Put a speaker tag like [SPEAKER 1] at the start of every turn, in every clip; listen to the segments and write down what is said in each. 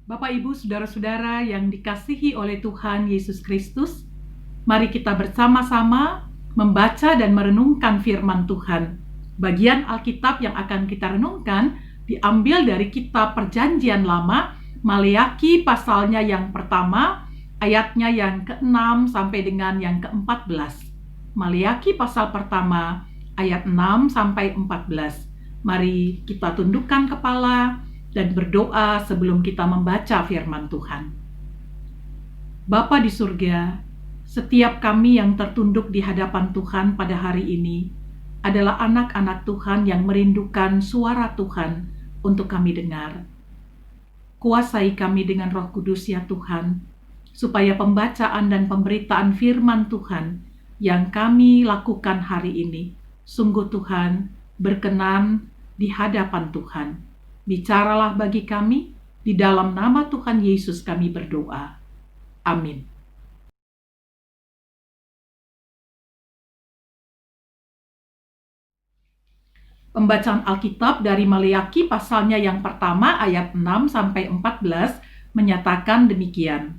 [SPEAKER 1] Bapak, Ibu, Saudara-saudara yang dikasihi oleh Tuhan Yesus Kristus, mari kita bersama-sama membaca dan merenungkan firman Tuhan. Bagian Alkitab yang akan kita renungkan diambil dari kitab Perjanjian Lama, Maleakhi pasalnya yang pertama, ayatnya yang ke-6 sampai dengan yang ke-14. Maleakhi pasal pertama, ayat 6 sampai 14. Mari kita tundukkan kepala dan berdoa sebelum kita membaca firman Tuhan. Bapa di surga, setiap kami yang tertunduk di hadapan Tuhan pada hari ini adalah anak-anak Tuhan yang merindukan suara Tuhan untuk kami dengar. Kuasai kami dengan Roh Kudus ya Tuhan, supaya pembacaan dan pemberitaan firman Tuhan yang kami lakukan hari ini, sungguh Tuhan berkenan di hadapan Tuhan. Bicaralah bagi kami, di dalam nama Tuhan Yesus kami berdoa. Amin. Pembacaan Alkitab dari Maleakhi pasalnya yang pertama ayat 6 sampai 14 menyatakan demikian.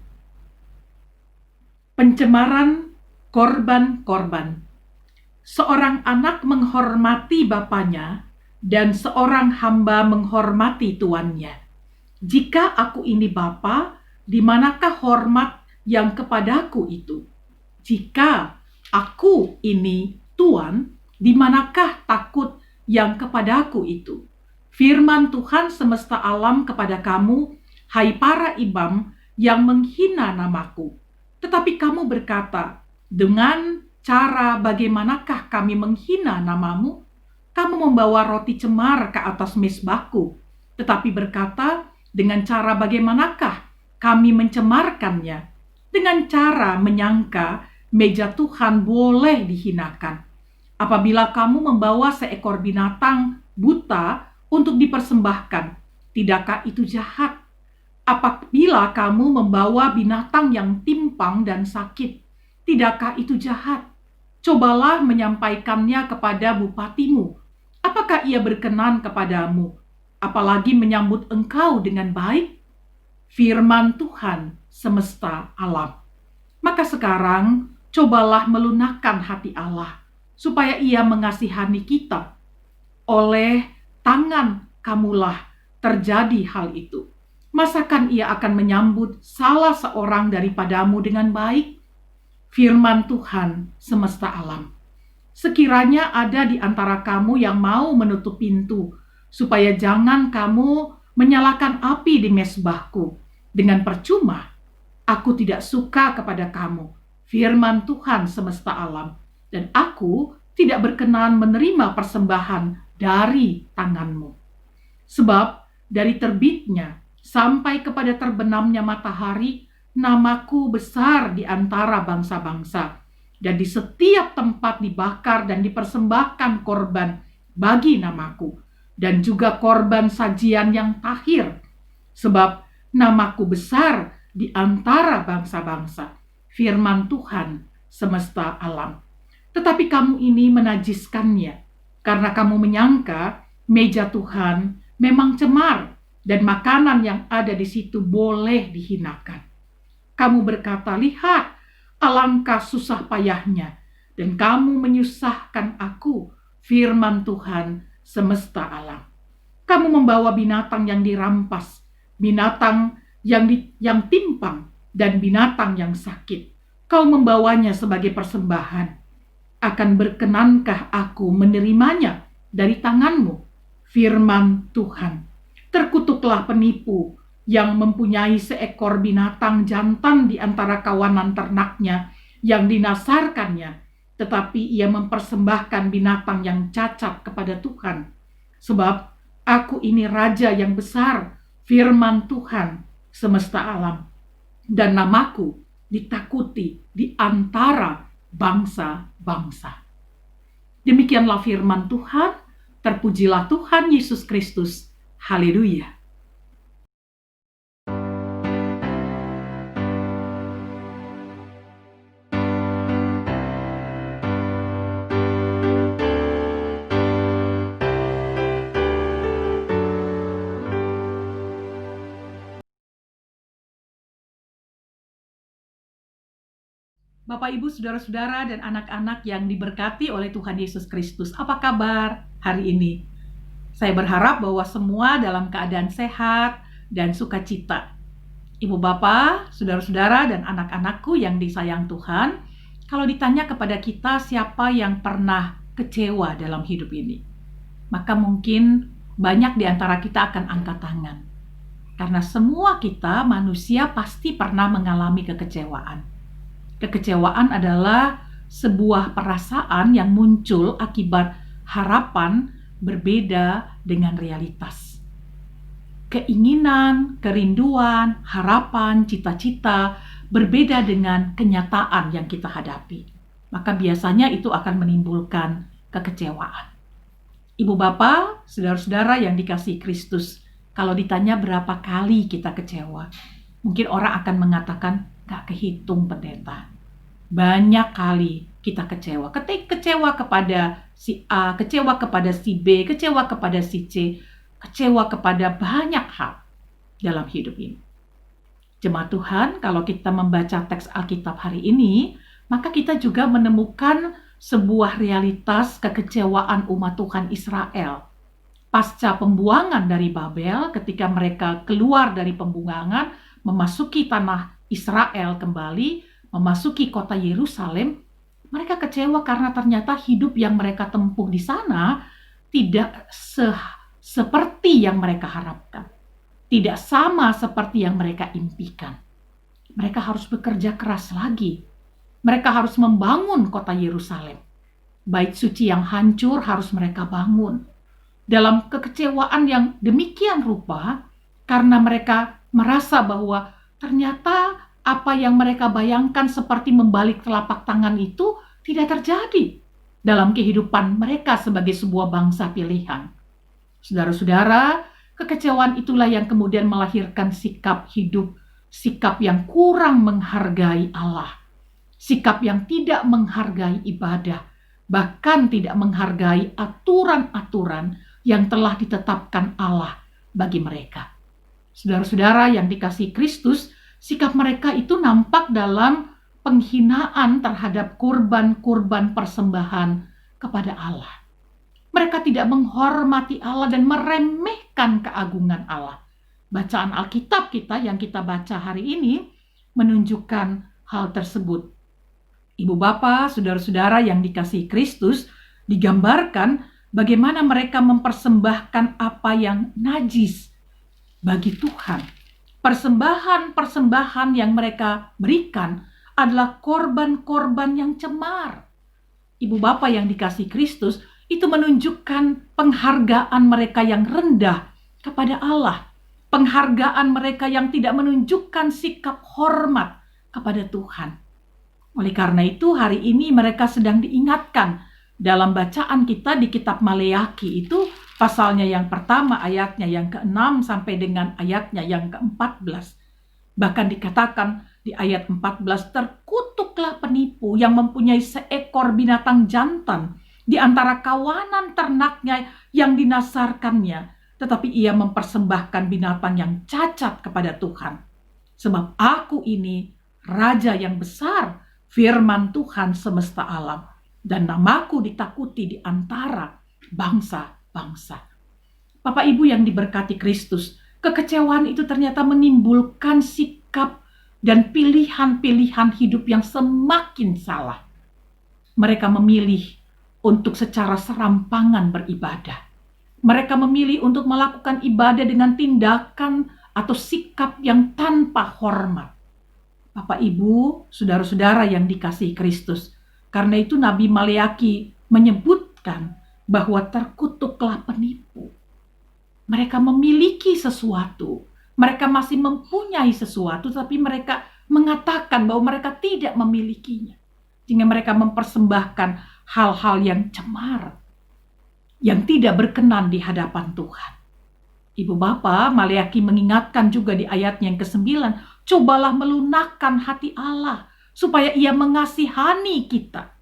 [SPEAKER 1] Pencemaran korban-korban. Seorang anak menghormati bapaknya, dan seorang hamba menghormati tuannya. Jika aku ini bapa, di manakah hormat yang kepadaku itu? Jika aku ini tuan, di manakah takut yang kepadaku itu? Firman Tuhan semesta alam kepada kamu, hai para imam yang menghina namaku. Tetapi kamu berkata, dengan cara bagaimanakah kami menghina namamu? Kamu membawa roti cemar ke atas mezbahku, tetapi berkata, dengan cara bagaimanakah kami mencemarkannya? Dengan cara menyangka meja Tuhan boleh dihinakan. Apabila kamu membawa seekor binatang buta untuk dipersembahkan, tidakkah itu jahat? Apabila kamu membawa binatang yang timpang dan sakit, tidakkah itu jahat? Cobalah menyampaikannya kepada bupatimu. Apakah ia berkenan kepadamu, apalagi menyambut engkau dengan baik? Firman Tuhan semesta alam. Maka sekarang cobalah melunakkan hati Allah, supaya ia mengasihani kita. Oleh tangan kamulah terjadi hal itu. Masakan ia akan menyambut salah seorang daripadamu dengan baik? Firman Tuhan semesta alam. Sekiranya ada di antara kamu yang mau menutup pintu, supaya jangan kamu menyalakan api di mezbahku. Dengan percuma, aku tidak suka kepada kamu, firman Tuhan semesta alam, dan aku tidak berkenan menerima persembahan dari tanganmu. Sebab dari terbitnya sampai kepada terbenamnya matahari, namaku besar di antara bangsa-bangsa. Dan di setiap tempat dibakar dan dipersembahkan korban bagi namaku, dan juga korban sajian yang tahir. Sebab namaku besar di antara bangsa-bangsa, firman Tuhan semesta alam. Tetapi kamu ini menajiskannya, karena kamu menyangka meja Tuhan memang cemar, dan makanan yang ada di situ boleh dihinakan. Kamu berkata, lihat, alangkah susah payahnya, dan kamu menyusahkan aku, firman Tuhan semesta alam. Kamu membawa binatang yang dirampas, binatang yang timpang, dan binatang yang sakit. Kau membawanya sebagai persembahan. Akan berkenankah aku menerimanya dari tanganmu, firman Tuhan? Terkutuklah penipu yang mempunyai seekor binatang jantan di antara kawanan ternaknya yang dinasarkannya, tetapi ia mempersembahkan binatang yang cacat kepada Tuhan. Sebab aku ini raja yang besar, firman Tuhan semesta alam, dan namaku ditakuti di antara bangsa-bangsa. Demikianlah firman Tuhan. Terpujilah Tuhan Yesus Kristus. Haleluya. Bapak, Ibu, saudara-saudara, dan anak-anak yang diberkati oleh Tuhan Yesus Kristus. Apa kabar hari ini? Saya berharap bahwa semua dalam keadaan sehat dan sukacita. Ibu Bapak, saudara-saudara, dan anak-anakku yang disayang Tuhan, kalau ditanya kepada kita siapa yang pernah kecewa dalam hidup ini, maka mungkin banyak di antara kita akan angkat tangan. Karena semua kita manusia pasti pernah mengalami kekecewaan. Kekecewaan adalah sebuah perasaan yang muncul akibat harapan berbeda dengan realitas. Keinginan, kerinduan, harapan, cita-cita berbeda dengan kenyataan yang kita hadapi. Maka biasanya itu akan menimbulkan kekecewaan. Ibu bapak, saudara-saudara yang dikasihi Kristus, kalau ditanya berapa kali kita kecewa, mungkin orang akan mengatakan, gak kehitung pendeta. Banyak kali kita kecewa. Kecewa kepada si A, kecewa kepada si B, kecewa kepada si C, kecewa kepada banyak hal dalam hidup ini. Jemaat Tuhan, kalau kita membaca teks Alkitab hari ini, maka kita juga menemukan sebuah realitas kekecewaan umat Tuhan Israel. Pasca pembuangan dari Babel, ketika mereka keluar dari pembuangan, memasuki tanah Israel kembali, memasuki kota Yerusalem, mereka kecewa karena ternyata hidup yang mereka tempuh di sana tidak seperti yang mereka harapkan. Tidak sama seperti yang mereka impikan. Mereka harus bekerja keras lagi. Mereka harus membangun kota Yerusalem. Bait suci yang hancur harus mereka bangun. Dalam kekecewaan yang demikian rupa, karena mereka merasa bahwa ternyata apa yang mereka bayangkan seperti membalik telapak tangan itu tidak terjadi dalam kehidupan mereka sebagai sebuah bangsa pilihan. Saudara-saudara, kekecewaan itulah yang kemudian melahirkan sikap hidup, sikap yang kurang menghargai Allah, sikap yang tidak menghargai ibadah, bahkan tidak menghargai aturan-aturan yang telah ditetapkan Allah bagi mereka. Saudara-saudara yang dikasihi Kristus, sikap mereka itu nampak dalam penghinaan terhadap kurban-kurban persembahan kepada Allah. Mereka tidak menghormati Allah dan meremehkan keagungan Allah. Bacaan Alkitab kita yang kita baca hari ini menunjukkan hal tersebut. Ibu bapak, saudara-saudara yang dikasihi Kristus, digambarkan bagaimana mereka mempersembahkan apa yang najis bagi Tuhan. Persembahan-persembahan yang mereka berikan adalah korban-korban yang cemar. Ibu bapak yang dikasihi Kristus, itu menunjukkan penghargaan mereka yang rendah kepada Allah. Penghargaan mereka yang tidak menunjukkan sikap hormat kepada Tuhan. Oleh karena itu, hari ini mereka sedang diingatkan dalam bacaan kita di kitab Maleaki itu, pasalnya yang pertama, ayatnya yang ke-6 sampai dengan ayatnya yang ke-14. Bahkan dikatakan di ayat 14, terkutuklah penipu yang mempunyai seekor binatang jantan di antara kawanan ternaknya yang dinasarkannya, tetapi ia mempersembahkan binatang yang cacat kepada Tuhan. Sebab aku ini Raja yang besar, firman Tuhan semesta alam, dan namaku ditakuti di antara bangsa-bangsa. Bapak Ibu yang diberkati Kristus, kekecewaan itu ternyata menimbulkan sikap dan pilihan-pilihan hidup yang semakin salah. Mereka memilih untuk secara serampangan beribadah. Mereka memilih untuk melakukan ibadah dengan tindakan atau sikap yang tanpa hormat. Bapak Ibu, saudara-saudara yang dikasihi Kristus, karena itu Nabi Maleaki menyebutkan bahwa terkutuklah penipu. Mereka memiliki sesuatu, mereka masih mempunyai sesuatu, tapi mereka mengatakan bahwa mereka tidak memilikinya. Sehingga mereka mempersembahkan hal-hal yang cemar, yang tidak berkenan di hadapan Tuhan. Ibu Bapa, Maleaki mengingatkan juga di ayatnya yang ke-9, cobalah melunakkan hati Allah, supaya ia mengasihani kita.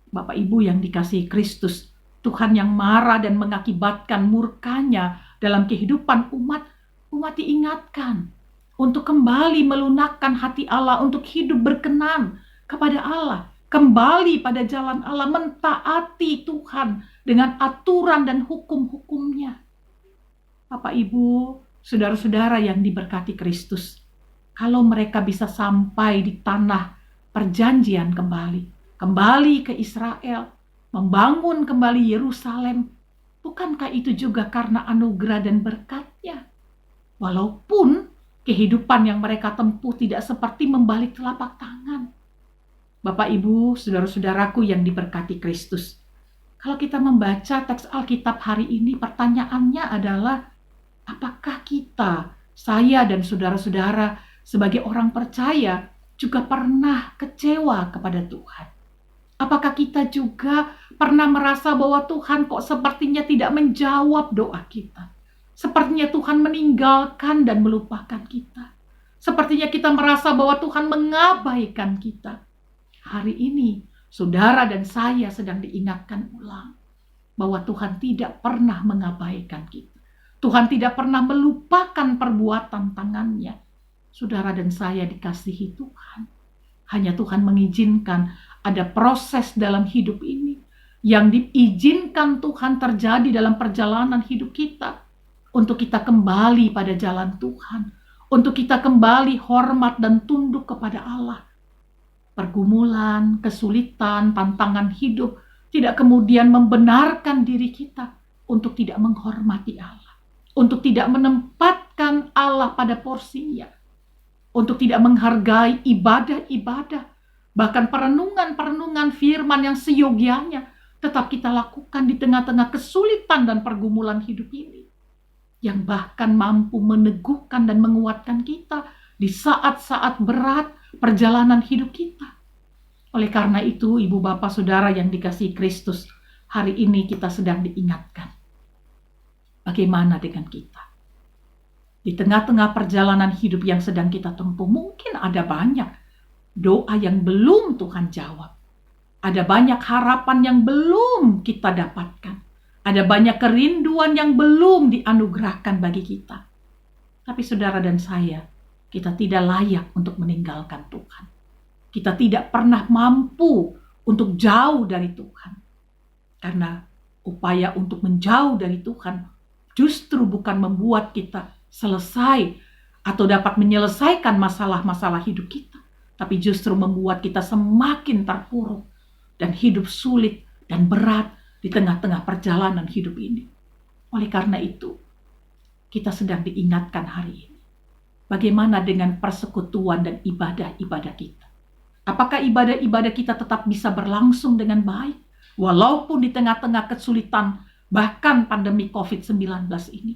[SPEAKER 1] Bapak Ibu yang dikasihi Kristus, Tuhan yang marah dan mengakibatkan murkanya dalam kehidupan umat diingatkan untuk kembali melunakkan hati Allah, untuk hidup berkenan kepada Allah, kembali pada jalan Allah, mentaati Tuhan dengan aturan dan hukum-hukumnya. Bapak, Ibu, saudara-saudara yang diberkati Kristus, kalau mereka bisa sampai di tanah perjanjian kembali ke Israel, membangun kembali Yerusalem, bukankah itu juga karena anugerah dan berkat-Nya? Walaupun kehidupan yang mereka tempuh tidak seperti membalik telapak tangan. Bapak, Ibu, saudara-saudaraku yang diberkati Kristus, kalau kita membaca teks Alkitab hari ini, pertanyaannya adalah, apakah kita, saya dan saudara-saudara sebagai orang percaya juga pernah kecewa kepada Tuhan? Apakah kita juga pernah merasa bahwa Tuhan kok sepertinya tidak menjawab doa kita? Sepertinya Tuhan meninggalkan dan melupakan kita. Sepertinya kita merasa bahwa Tuhan mengabaikan kita. Hari ini, saudara dan saya sedang diingatkan ulang bahwa Tuhan tidak pernah mengabaikan kita. Tuhan tidak pernah melupakan perbuatan tangannya. Saudara dan saya dikasihi Tuhan. Hanya Tuhan mengizinkan ada proses dalam hidup ini yang diizinkan Tuhan terjadi dalam perjalanan hidup kita, untuk kita kembali pada jalan Tuhan, untuk kita kembali hormat dan tunduk kepada Allah. Pergumulan, kesulitan, tantangan hidup tidak kemudian membenarkan diri kita untuk tidak menghormati Allah, untuk tidak menempatkan Allah pada porsinya, untuk tidak menghargai ibadah-ibadah, bahkan perenungan-perenungan firman yang seyogianya tetap kita lakukan di tengah-tengah kesulitan dan pergumulan hidup ini, yang bahkan mampu meneguhkan dan menguatkan kita di saat-saat berat perjalanan hidup kita. Oleh karena itu, Ibu Bapak Saudara yang dikasihi Kristus, hari ini kita sedang diingatkan. Bagaimana dengan kita? Di tengah-tengah perjalanan hidup yang sedang kita tempuh, mungkin ada banyak doa yang belum Tuhan jawab. Ada banyak harapan yang belum kita dapatkan. Ada banyak kerinduan yang belum dianugerahkan bagi kita. Tapi saudara dan saya, kita tidak layak untuk meninggalkan Tuhan. Kita tidak pernah mampu untuk jauh dari Tuhan. Karena upaya untuk menjauh dari Tuhan justru bukan membuat kita selesai atau dapat menyelesaikan masalah-masalah hidup kita, tapi justru membuat kita semakin terpuruk dan hidup sulit dan berat di tengah-tengah perjalanan hidup ini. Oleh karena itu, kita sedang diingatkan hari ini. Bagaimana dengan persekutuan dan ibadah-ibadah kita? Apakah ibadah-ibadah kita tetap bisa berlangsung dengan baik? Walaupun di tengah-tengah kesulitan, bahkan pandemi COVID-19 ini.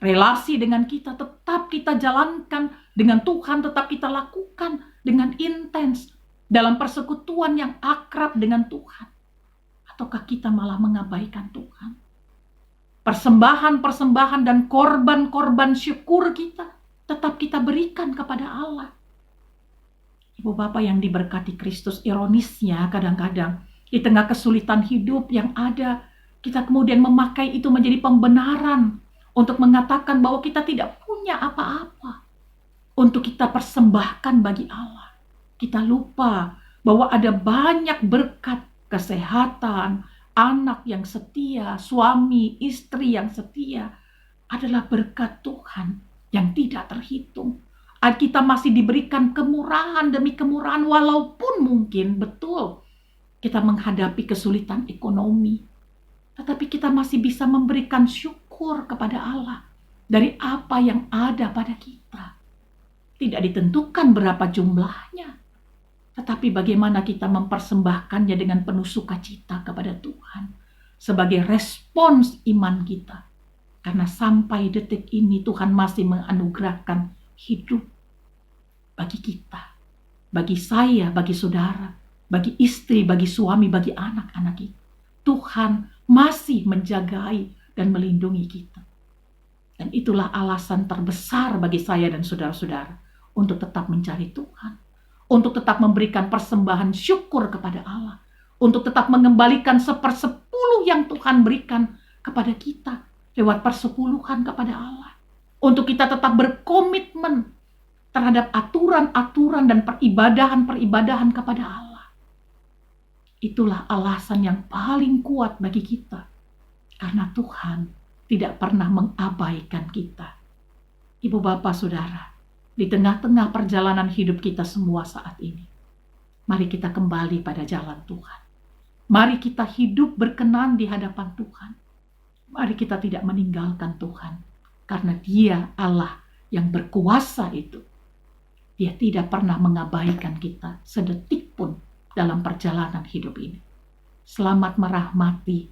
[SPEAKER 1] Relasi dengan kita tetap kita jalankan, dengan Tuhan tetap kita lakukan dengan intens, dalam persekutuan yang akrab dengan Tuhan. Ataukah kita malah mengabaikan Tuhan? Persembahan-persembahan dan korban-korban syukur kita tetap kita berikan kepada Allah. Ibu Bapak yang diberkati Kristus, ironisnya kadang-kadang di tengah kesulitan hidup yang ada, kita kemudian memakai itu menjadi pembenaran untuk mengatakan bahwa kita tidak punya apa-apa untuk kita persembahkan bagi Allah. Kita lupa bahwa ada banyak berkat, kesehatan, anak yang setia, suami, istri yang setia adalah berkat Tuhan yang tidak terhitung. Kita masih diberikan kemurahan demi kemurahan, walaupun mungkin betul kita menghadapi kesulitan ekonomi, tetapi kita masih bisa memberikan syukur kepada Allah dari apa yang ada pada kita. Tidak ditentukan berapa jumlahnya, tetapi bagaimana kita mempersembahkannya dengan penuh sukacita kepada Tuhan sebagai respons iman kita. Karena sampai detik ini Tuhan masih menganugerahkan hidup bagi kita, bagi saya, bagi saudara, bagi istri, bagi suami, bagi anak-anak kita. Tuhan masih menjagai dan melindungi kita. Dan itulah alasan terbesar bagi saya dan saudara-saudara untuk tetap mencari Tuhan, untuk tetap memberikan persembahan syukur kepada Allah, untuk tetap mengembalikan 1/10 yang Tuhan berikan kepada kita lewat persepuluhan kepada Allah, untuk kita tetap berkomitmen terhadap aturan-aturan dan peribadahan-peribadahan kepada Allah. itulah alasan yang paling kuat bagi kita. Karena Tuhan tidak pernah mengabaikan kita. Ibu bapak saudara, di tengah-tengah perjalanan hidup kita semua saat ini, mari kita kembali pada jalan Tuhan. Mari kita hidup berkenan di hadapan Tuhan. Mari kita tidak meninggalkan Tuhan. Karena Dia Allah yang berkuasa itu. Dia tidak pernah mengabaikan kita sedetik pun dalam perjalanan hidup ini. Selamat merahmati,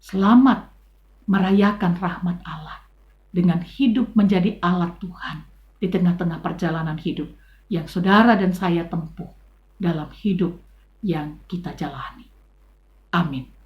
[SPEAKER 1] selamat merayakan rahmat Allah dengan hidup menjadi alat Tuhan di tengah-tengah perjalanan hidup yang saudara dan saya tempuh dalam hidup yang kita jalani. Amin.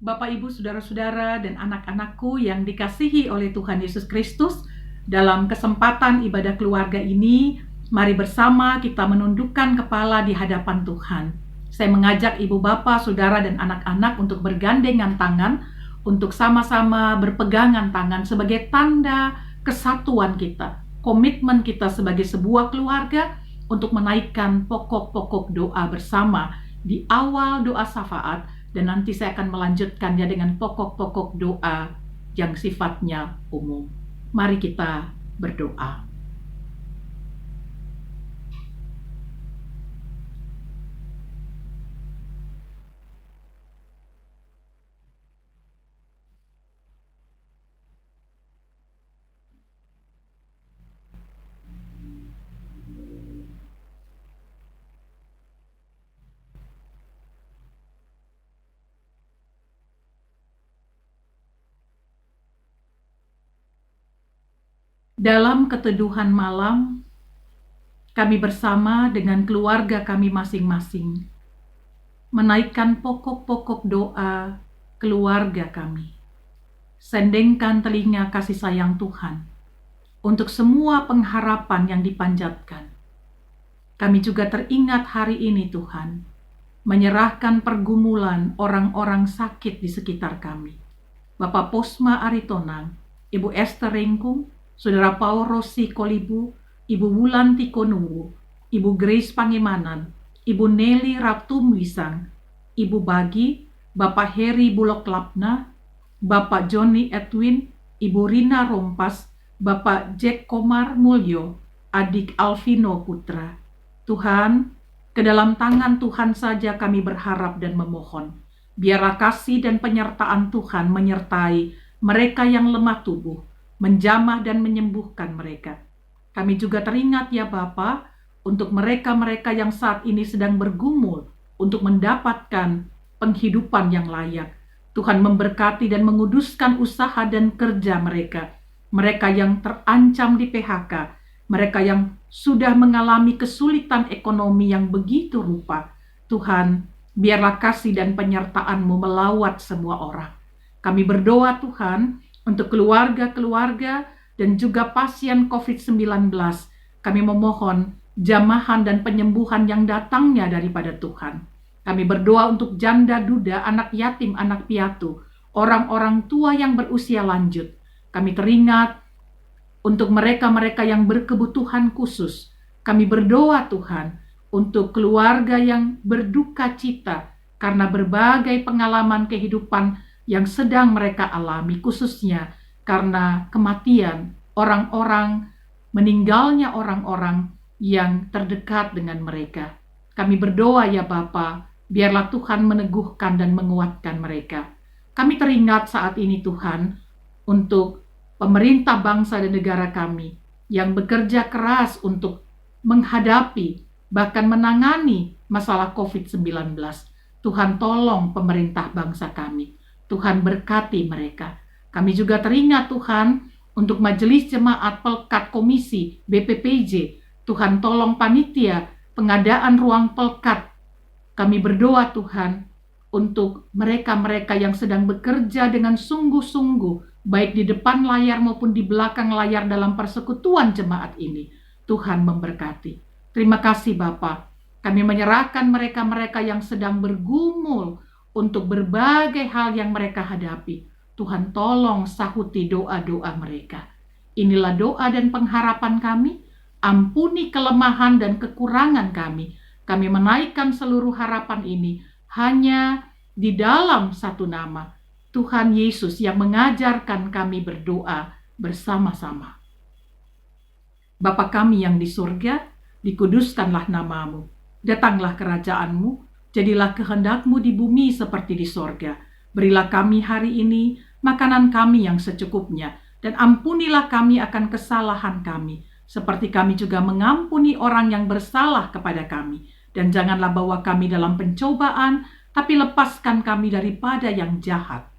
[SPEAKER 1] Bapak, Ibu, saudara-saudara, dan anak-anakku yang dikasihi oleh Tuhan Yesus Kristus, dalam kesempatan ibadah keluarga ini, mari bersama kita menundukkan kepala di hadapan Tuhan. Saya mengajak Ibu Bapak, Saudara, dan anak-anak untuk bergandengan tangan, untuk sama-sama berpegangan tangan sebagai tanda kesatuan kita, komitmen kita sebagai sebuah keluarga untuk menaikkan pokok-pokok doa bersama di awal doa syafaat. Dan nanti saya akan melanjutkannya dengan pokok-pokok doa yang sifatnya umum. Mari kita berdoa. Dalam keteduhan malam, kami bersama dengan keluarga kami masing-masing menaikkan pokok-pokok doa keluarga kami. Sendengkan telinga kasih sayang Tuhan untuk semua pengharapan yang dipanjatkan. Kami juga teringat hari ini Tuhan, menyerahkan pergumulan orang-orang sakit di sekitar kami. Bapak Posma Aritonang, Ibu Esther Rengkung, Saudara Paul Rossi Kolibu, Ibu Wulan Tikonungwu, Ibu Grace Pangimanan, Ibu Nelly Raptumwisang, Ibu Bagi, Bapak Heri Bulok Lapna, Bapak Johnny Edwin, Ibu Rina Rompas, Bapak Jack Komar Mulyo, Adik Alvino Putra. Tuhan, ke dalam tangan Tuhan saja kami berharap dan memohon. Biarlah kasih dan penyertaan Tuhan menyertai mereka yang lemah tubuh, menjamah dan menyembuhkan mereka. Kami juga teringat ya Bapa, untuk mereka-mereka yang saat ini sedang bergumul untuk mendapatkan penghidupan yang layak. Tuhan memberkati dan menguduskan usaha dan kerja mereka. mereka yang terancam di PHK, mereka yang sudah mengalami kesulitan ekonomi yang begitu rupa. Tuhan, biarlah kasih dan penyertaan-Mu melawat semua orang. Kami berdoa Tuhan untuk keluarga-keluarga dan juga pasien COVID-19. Kami memohon jamahan dan penyembuhan yang datangnya daripada Tuhan. Kami berdoa untuk janda duda, anak yatim, anak piatu, orang-orang tua yang berusia lanjut. Kami teringat untuk mereka-mereka yang berkebutuhan khusus. Kami berdoa Tuhan untuk keluarga yang berduka cita karena berbagai pengalaman kehidupan yang sedang mereka alami, khususnya karena kematian orang-orang, meninggalnya orang-orang yang terdekat dengan mereka. Kami berdoa ya Bapa, biarlah Tuhan meneguhkan dan menguatkan mereka. Kami teringat saat ini Tuhan untuk pemerintah bangsa dan negara kami yang bekerja keras untuk menghadapi bahkan menangani masalah COVID-19. Tuhan tolong pemerintah bangsa kami. Tuhan berkati mereka. Kami juga teringat Tuhan untuk Majelis Jemaat Pelkat Komisi BPPJ. Tuhan tolong panitia pengadaan ruang pelkat. Kami berdoa Tuhan untuk mereka-mereka yang sedang bekerja dengan sungguh-sungguh, baik di depan layar maupun di belakang layar dalam persekutuan jemaat ini. Tuhan memberkati. Terima kasih Bapa. Kami menyerahkan mereka-mereka yang sedang bergumul untuk berbagai hal yang mereka hadapi. Tuhan tolong sahuti doa-doa mereka. Inilah doa dan pengharapan kami. Ampuni kelemahan dan kekurangan kami. Kami menaikkan seluruh harapan ini hanya di dalam satu nama, Tuhan Yesus, yang mengajarkan kami berdoa bersama-sama. Bapa kami yang di surga, dikuduskanlah namamu. Datanglah kerajaan-Mu, jadilah kehendak-Mu di bumi seperti di sorga. Berilah kami hari ini makanan kami yang secukupnya, dan ampunilah kami akan kesalahan kami, seperti kami juga mengampuni orang yang bersalah kepada kami. Dan janganlah bawa kami dalam pencobaan, tapi lepaskan kami daripada yang jahat.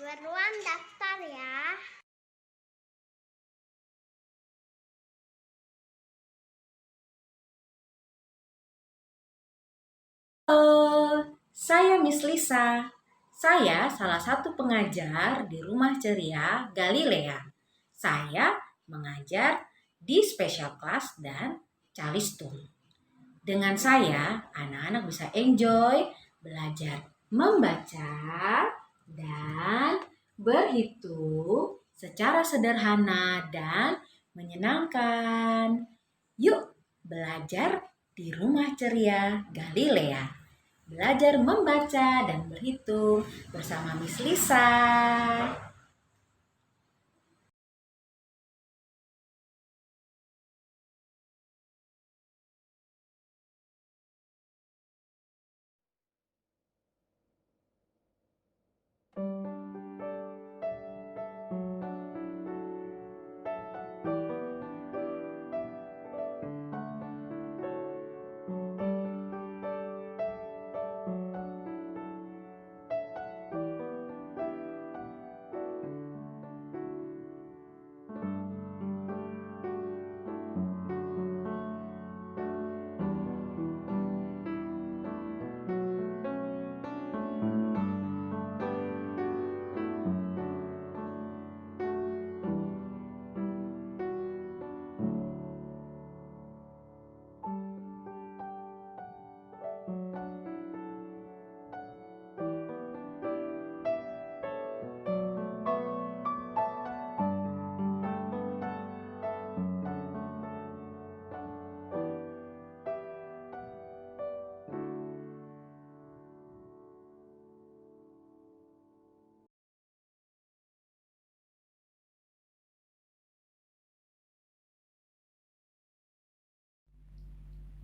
[SPEAKER 2] Beruang daftar ya.
[SPEAKER 3] Halo, saya Miss Lisa. Saya salah satu pengajar di Rumah Ceria Galilea. Saya mengajar di Special Class dan Calistung. Dengan saya, anak-anak bisa enjoy belajar membaca dan berhitung secara sederhana dan menyenangkan. Yuk, belajar di Rumah Ceria Galilea. Belajar membaca dan berhitung bersama Miss Lisa.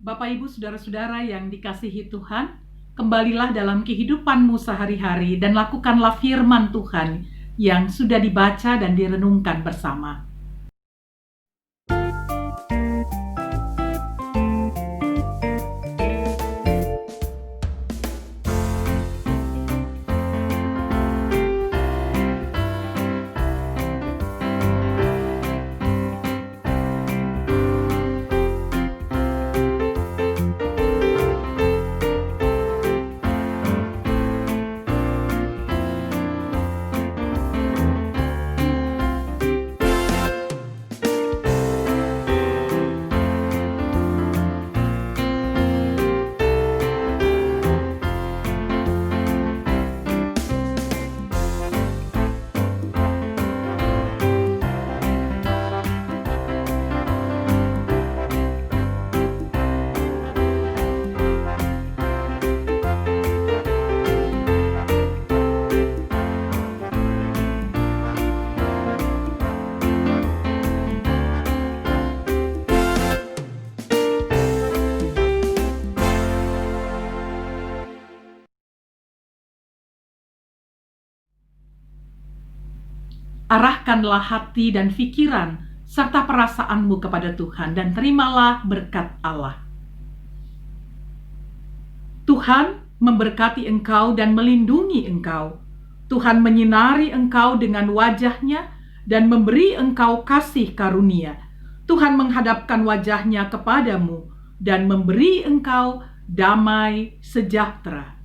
[SPEAKER 1] Bapak Ibu Saudara-saudara yang dikasihi Tuhan, kembalilah dalam kehidupanmu sehari-hari dan lakukanlah firman Tuhan yang sudah dibaca dan direnungkan bersama. Arahkanlah hati dan pikiran serta perasaanmu kepada Tuhan dan terimalah berkat Allah. Tuhan memberkati engkau dan melindungi engkau. Tuhan menyinari engkau dengan wajah-Nya dan memberi engkau kasih karunia. Tuhan menghadapkan wajah-Nya kepadamu dan memberi engkau damai sejahtera.